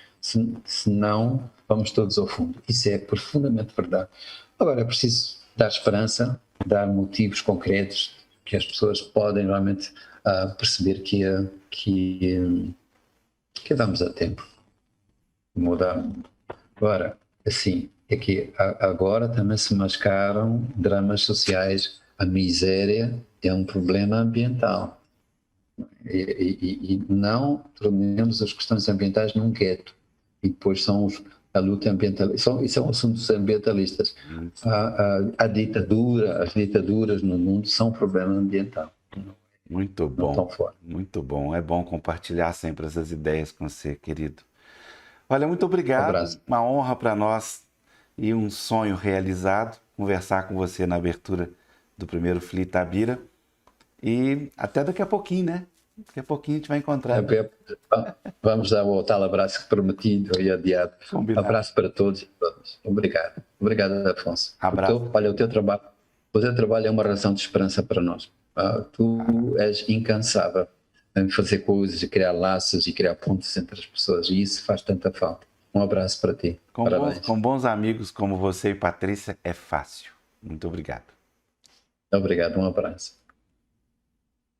senão vamos todos ao fundo. Isso é profundamente verdade. Agora é preciso dar esperança, dar motivos concretos que as pessoas podem realmente perceber que vamos a tempo de mudar. Agora, assim, é que agora também se mascaram dramas sociais. A miséria é um problema ambiental. E não tornemos as questões ambientais num gueto. E depois a luta ambientalista. E são assuntos ambientalistas. As ditaduras no mundo são um problema ambiental. Muito bom. Muito bom. É bom compartilhar sempre essas ideias com você, querido. Olha, muito obrigado. Uma honra para nós e um sonho realizado conversar com você na abertura do primeiro FLI Itabira. E até daqui a pouquinho, né? Daqui a pouquinho a gente vai encontrar. Vamos dar o tal abraço prometido e adiado. Combinado. Abraço para todos e todas. Obrigado. Obrigado, Afonso. Abraço. Olha, o teu trabalho é uma razão de esperança para nós. Tu és incansável em fazer coisas, e criar laços e criar pontos entre as pessoas. E isso faz tanta falta. Um abraço para ti. Com bons amigos como você e Patrícia, é fácil. Muito obrigado. Obrigado, um abraço.